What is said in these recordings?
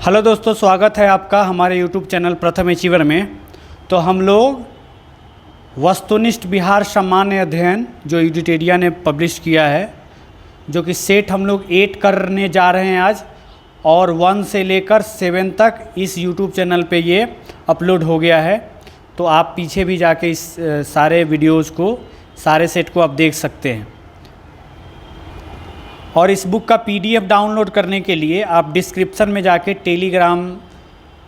Hello दोस्तों, स्वागत है आपका हमारे यूट्यूब चैनल प्रथम अचीवर में। तो हम लोग वस्तुनिष्ठ बिहार सामान्य अध्ययन जो एडिटेरिया ने पब्लिश किया है, जो कि सेट हम लोग 8 करने जा रहे हैं आज, और 1 से लेकर 7 तक इस यूट्यूब चैनल पे ये अपलोड हो गया है। तो आप पीछे भी जाके इस सारे वीडियोज़ को, सारे सेट को आप देख सकते हैं। और इस बुक का PDF डाउनलोड करने के लिए आप डिस्क्रिप्शन में जाके टेलीग्राम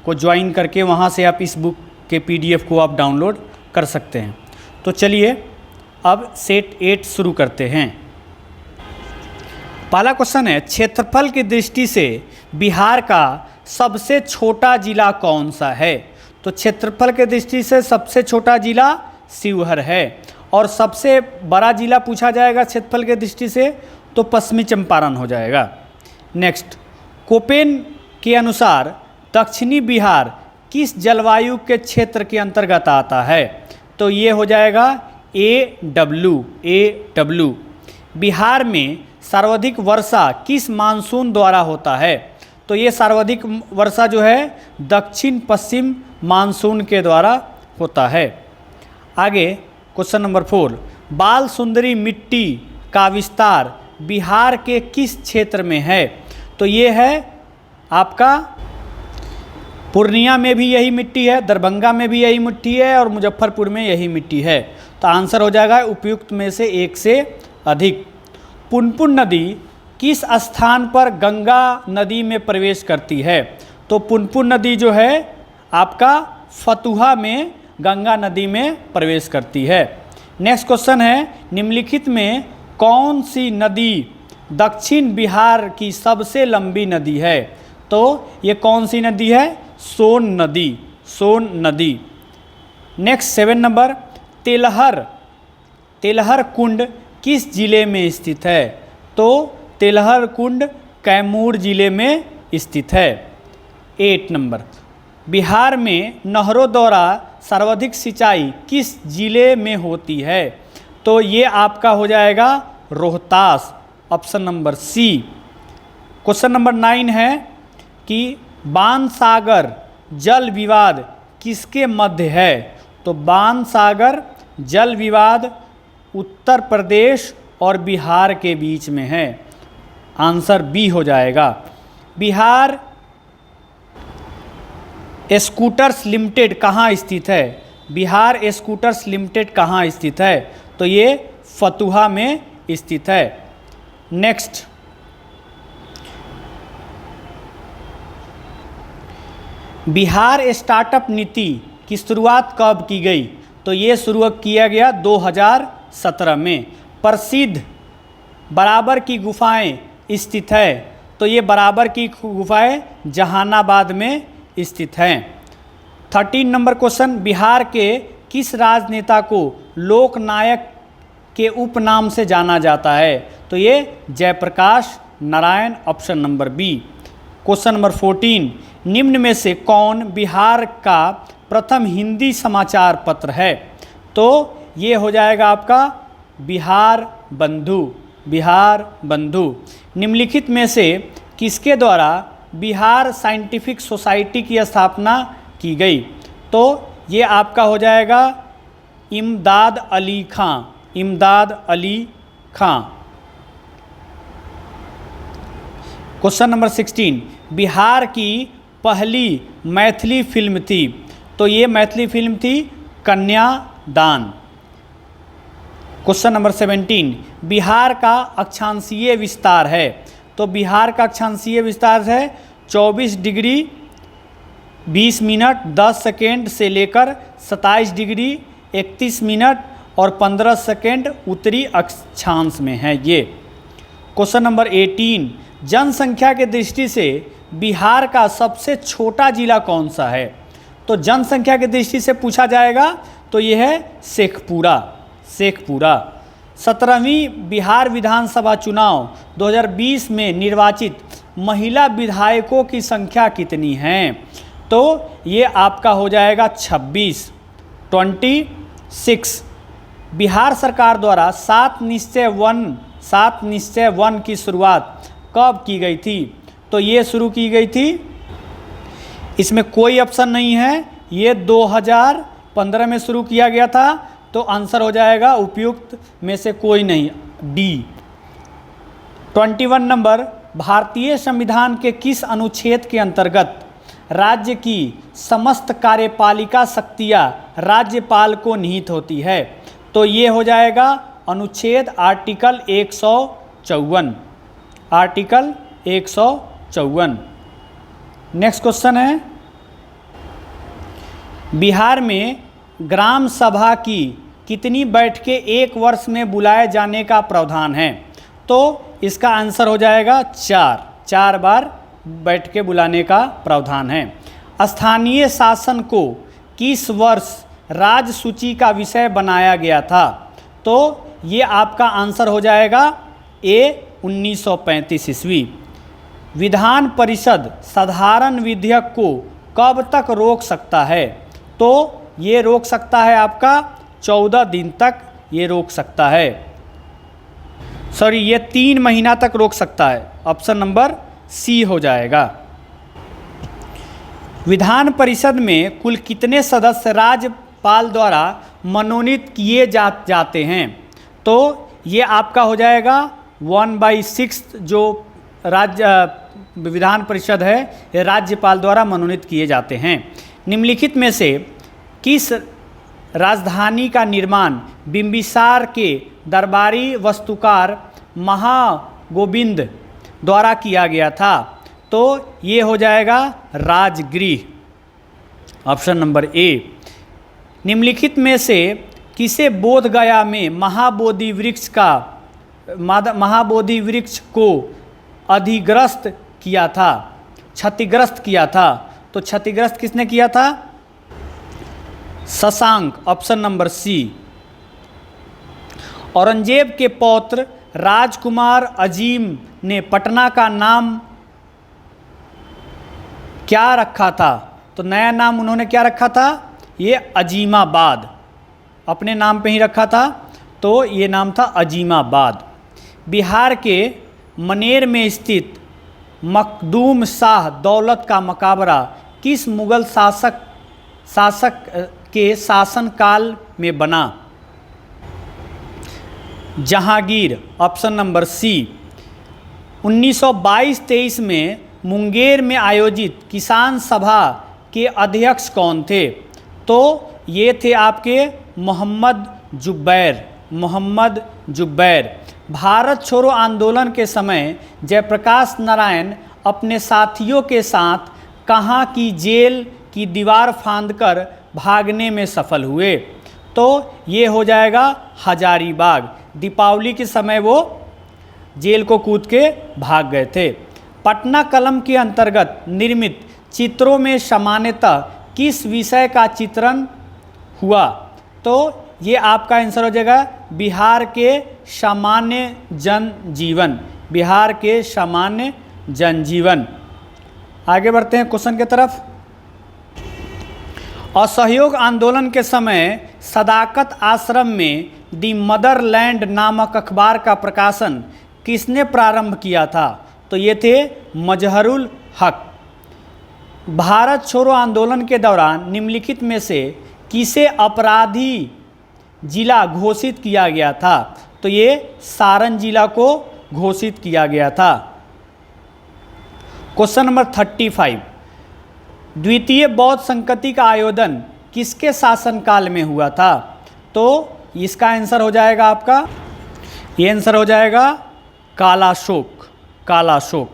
को ज्वाइन करके वहाँ से आप इस बुक के PDF को आप डाउनलोड कर सकते हैं। तो चलिए अब सेट 8 शुरू करते हैं। पहला क्वेश्चन है, क्षेत्रफल की दृष्टि से बिहार का सबसे छोटा जिला कौन सा है? तो क्षेत्रफल की दृष्टि से सबसे छोटा जिला शिवहर है, और सबसे बड़ा जिला पूछा जाएगा क्षेत्रफल की दृष्टि से तो पश्चिमी चंपारण हो जाएगा। नेक्स्ट, कोपेन के अनुसार दक्षिणी बिहार किस जलवायु के क्षेत्र के अंतर्गत आता है? तो ये हो जाएगा AW। बिहार में सर्वाधिक वर्षा किस मानसून द्वारा होता है? तो ये सर्वाधिक वर्षा जो है दक्षिण पश्चिम मानसून के द्वारा होता है। आगे क्वेश्चन नंबर 4, बाल सुंदरी मिट्टी का विस्तार बिहार के किस क्षेत्र में है? तो ये है आपका पूर्णिया में भी यही मिट्टी है, दरभंगा में भी यही मिट्टी है, और मुजफ्फरपुर में यही मिट्टी है। तो आंसर हो जाएगा उपयुक्त में से एक से अधिक। पुनपुन नदी किस स्थान पर गंगा नदी में प्रवेश करती है? तो पुनपुन नदी जो है आपका फतुहा में गंगा नदी में प्रवेश करती है। नेक्स्ट क्वेश्चन है, निम्नलिखित में कौन सी नदी दक्षिण बिहार की सबसे लंबी नदी है? तो ये कौन सी नदी है? सोन नदी। नेक्स्ट 7 नंबर, तेलहर कुंड किस जिले में स्थित है? तो तेलहर कुंड कैमूर जिले में स्थित है। 8 नंबर, बिहार में नहरों द्वारा सर्वाधिक सिंचाई किस जिले में होती है? तो ये आपका हो जाएगा Rohtas, option number C. Question number 9 है कि बाणसागर जल विवाद किसके मध्य है? तो बाणसागर जल विवाद उत्तर प्रदेश और बिहार के बीच में है। आंसर बी हो जाएगा। बिहार स्कूटर्स लिमिटेड कहाँ स्थित है? बिहार स्कूटर्स लिमिटेड कहाँ स्थित है? तो ये फतुहा में स्थित है। नेक्स्ट, बिहार स्टार्टअप नीति की शुरुआत कब की गई? तो ये शुरू किया गया 2017 में। प्रसिद्ध बराबर की गुफाएं स्थित है? तो ये बराबर की गुफाएं जहानाबाद में स्थित हैं। 13 नंबर क्वेश्चन, बिहार के किस राजनेता को लोकनायक के उपनाम से जाना जाता है? तो ये Jayaprakash Narayan, option number B. Question number 14, निम्न में से कौन बिहार का प्रथम हिंदी समाचार पत्र है? तो ये हो जाएगा आपका बिहार बंधु। निम्नलिखित में से किसके द्वारा बिहार साइंटिफिक सोसाइटी की स्थापना की गई? तो ये आपका हो जाएगा इमदाद अली खां। क्वेश्चन नंबर 16, बिहार की पहली मैथिली फिल्म थी? तो ये मैथिली फिल्म थी कन्यादान। क्वेश्चन नंबर 17, बिहार का अक्षांशीय विस्तार है? तो बिहार का अक्षांशीय विस्तार है 24 डिग्री 20 मिनट 10 सेकेंड से लेकर 27 डिग्री 31 मिनट और 15 सेकेंड उत्तरी अक्षांश में है ये। क्वेश्चन नंबर 18, जनसंख्या के दृष्टि से बिहार का सबसे छोटा जिला कौन सा है? तो जनसंख्या की दृष्टि से पूछा जाएगा तो यह है शेखपुरा। 17वीं बिहार विधानसभा चुनाव 2020 में निर्वाचित महिला विधायकों की संख्या कितनी है? तो ये आपका हो जाएगा 26। बिहार सरकार द्वारा 7 निश्चय वन की शुरुआत कब की गई थी? तो ये शुरू की गई थी इसमें कोई ऑप्शन नहीं है, ये 2015 में शुरू किया गया था, तो आंसर हो जाएगा उपयुक्त में से कोई नहीं, डी। 21 नंबर, भारतीय संविधान के किस अनुच्छेद के अंतर्गत राज्य की समस्त कार्यपालिका शक्तियाँ राज्यपाल को निहित होती है? तो ये हो जाएगा अनुच्छेद आर्टिकल 154, आर्टिकल 154। नेक्स्ट क्वेश्चन है, बिहार में ग्राम सभा की कितनी बैठकें एक वर्ष में बुलाए जाने का प्रावधान है? तो इसका आंसर हो जाएगा 4 बार बैठकें बुलाने का प्रावधान है। स्थानीय शासन को किस वर्ष राज्य सूची का विषय बनाया गया था? तो ये आपका आंसर हो जाएगा ए 1935 ईस्वी। विधान परिषद साधारण विधेयक को कब तक रोक सकता है? तो ये रोक सकता है आपका 14 दिन तक ये रोक सकता है, सॉरी ये 3 महीना तक रोक सकता है। ऑप्शन नंबर सी हो जाएगा। विधान परिषद में कुल कितने सदस्य राज्यपाल द्वारा मनोनीत किए जाते हैं? तो ये आपका हो जाएगा 1/6 जो विधान परिषद है ये राज्यपाल द्वारा मनोनीत किए जाते हैं। निम्नलिखित में से किस राजधानी का निर्माण बिंबिसार के दरबारी वास्तुकार महागोविंद द्वारा किया गया था? तो ये हो जाएगा राजगृह, ऑप्शन नंबर ए। निम्नलिखित में से किसे बोध गया में महाबोधि वृक्ष को अधिग्रस्त किया था, क्षतिग्रस्त किया था? तो क्षतिग्रस्त किसने किया था? Shashank, option number C. Aurangzeb के पौत्र राजकुमार अजीम ने पटना का नाम क्या रखा था? तो नया नाम उन्होंने क्या रखा था? ये अजीमाबाद, अपने नाम पे ही रखा था, तो ये नाम था अजीमाबाद। बिहार के मनेर में स्थित मखदूम शाह दौलत का मकबरा किस मुगल शासक के शासनकाल में बना? जहांगीर, ऑप्शन नंबर सी। 1922-23 में मुंगेर में आयोजित किसान सभा के अध्यक्ष कौन थे? तो ये थे आपके मोहम्मद जुब्बैर। भारत छोड़ो आंदोलन के समय जयप्रकाश नारायण अपने साथियों के साथ कहाँ की जेल की दीवार फांदकर भागने में सफल हुए? तो ये हो जाएगा हजारीबाग। दीपावली के समय वो जेल को कूद के भाग गए थे। पटना कलम के अंतर्गत निर्मित चित्रों में सामान्यतः किस विषय का चित्रण हुआ? तो ये आपका आंसर हो जाएगा बिहार के सामान्य जनजीवन, बिहार के सामान्य जनजीवन। आगे बढ़ते हैं क्वेश्चन की तरफ। असहयोग आंदोलन के समय सदाकत आश्रम में दी मदरलैंड नामक अखबार का प्रकाशन किसने प्रारंभ किया था? तो ये थे मजहरुल हक। भारत छोड़ो आंदोलन के दौरान निम्नलिखित में से किसे अपराधी जिला घोषित किया गया था? तो ये सारण जिला को घोषित किया गया था। क्वेश्चन नंबर 35, द्वितीय बौद्ध संगति का आयोजन किसके शासनकाल में हुआ था? तो इसका आंसर हो जाएगा आपका, ये आंसर हो जाएगा कालाशोक।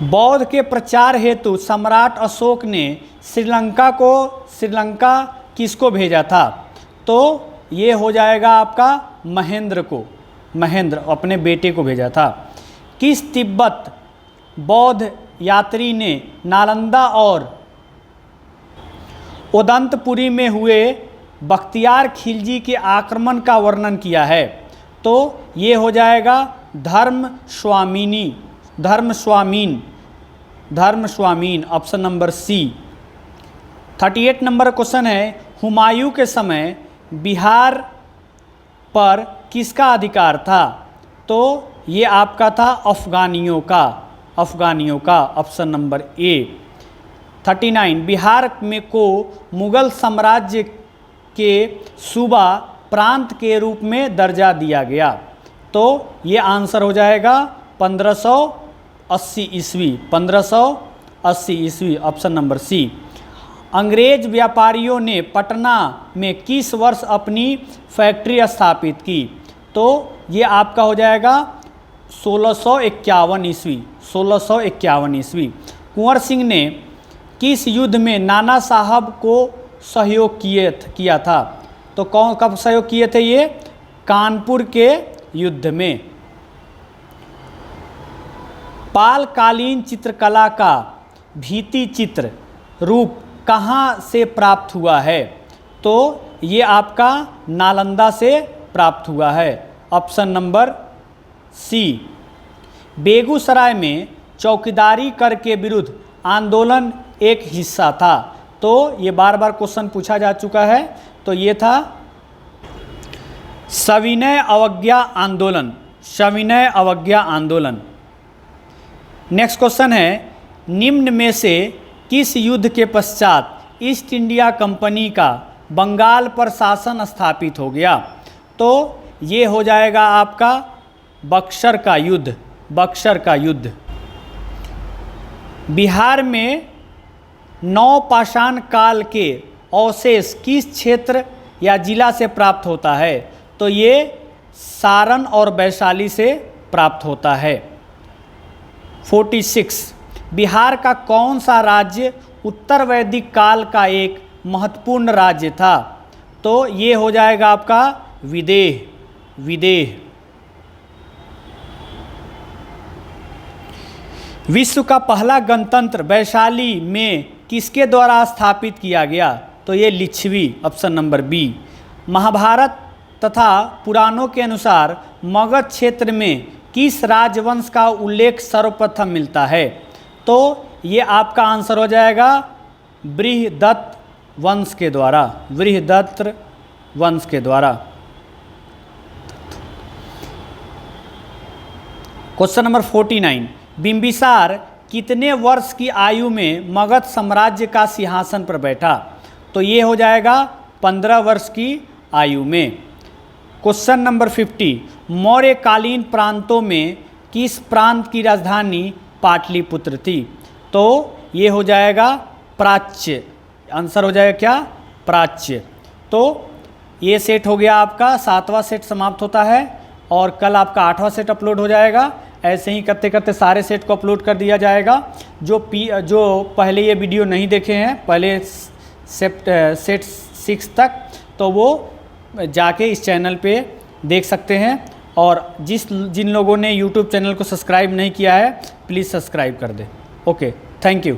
बौद्ध के प्रचार हेतु सम्राट अशोक ने श्रीलंका किसको भेजा था? तो ये हो जाएगा आपका महेंद्र अपने बेटे को भेजा था। किस तिब्बत बौद्ध यात्री ने नालंदा और उदंतपुरी में हुए बख्तियार खिलजी के आक्रमण का वर्णन किया है? तो ये हो जाएगा Dharmaswamin, option number C. 38 number question है, हुमायूं के समय बिहार पर किसका अधिकार था? तो ये आपका था अफगानियों का, अफगानियों का, ऑप्शन नंबर ए। 39 बिहार में को मुगल साम्राज्य के सूबा प्रांत के रूप में दर्जा दिया गया, तो ये आंसर हो जाएगा 1580 ईस्वी, 1580 ईस्वी, ऑप्शन नंबर सी। अंग्रेज व्यापारियों ने पटना में किस वर्ष अपनी फैक्ट्री स्थापित की, तो ये आपका हो जाएगा 1651 ईस्वी, 1651 ईस्वी। कुंवर सिंह ने किस युद्ध में नाना साहब को सहयोग किया था, तो कब सहयोग किए थे ये, कानपुर के युद्ध में। पालकालीन चित्रकला का भित्ति चित्र रूप कहाँ से प्राप्त हुआ है, तो ये आपका नालंदा से प्राप्त हुआ है, ऑप्शन नंबर सी। बेगूसराय में चौकीदारी कर के विरुद्ध आंदोलन एक हिस्सा था, तो ये बार बार क्वेश्चन पूछा जा चुका है, तो ये था सविनय अवज्ञा आंदोलन, सविनय अवज्ञा आंदोलन। नेक्स्ट क्वेश्चन है, निम्न में से किस युद्ध के पश्चात ईस्ट इंडिया कंपनी का बंगाल पर शासन स्थापित हो गया, तो ये हो जाएगा आपका बक्सर का युद्ध, बक्सर का युद्ध। बिहार में नवपाषाण काल के अवशेष किस क्षेत्र या जिला से प्राप्त होता है, तो ये सारण और वैशाली से प्राप्त होता है। 46 बिहार का कौन सा राज्य उत्तर वैदिक काल का एक महत्वपूर्ण राज्य था, तो ये हो जाएगा आपका विदेह, विदेह। विश्व का पहला गणतंत्र वैशाली में किसके द्वारा स्थापित किया गया, तो ये Lichchhavi, option number B. Mahabharata तथा पुराणों के अनुसार मगध क्षेत्र में किस राजवंश का उल्लेख सर्वप्रथम मिलता है, तो ये आपका आंसर हो जाएगा बृहदत्त वंश के द्वारा, बृहदत्त वंश के द्वारा। क्वेश्चन नंबर 49 बिंबिसार कितने वर्ष की आयु में मगध साम्राज्य का सिंहासन पर बैठा, तो ये हो जाएगा 15 वर्ष की आयु में। क्वेश्चन नंबर 50 मौर्यकालीन प्रांतों में किस प्रांत की राजधानी पाटलिपुत्र थी, तो ये हो जाएगा प्राच्य, आंसर हो जाएगा क्या, प्राच्य। तो ये सेट हो गया आपका, 7वां सेट समाप्त होता है और कल आपका 8वां सेट अपलोड हो जाएगा। ऐसे ही करते करते सारे सेट को अपलोड कर दिया जाएगा। जो पहले ये वीडियो नहीं देखे हैं, पहले सेट 6 तक, तो वो जाके इस चैनल पे देख सकते हैं। और जिन लोगों ने YouTube चैनल को सब्सक्राइब नहीं किया है, प्लीज़ सब्सक्राइब कर दें। Okay, thank you.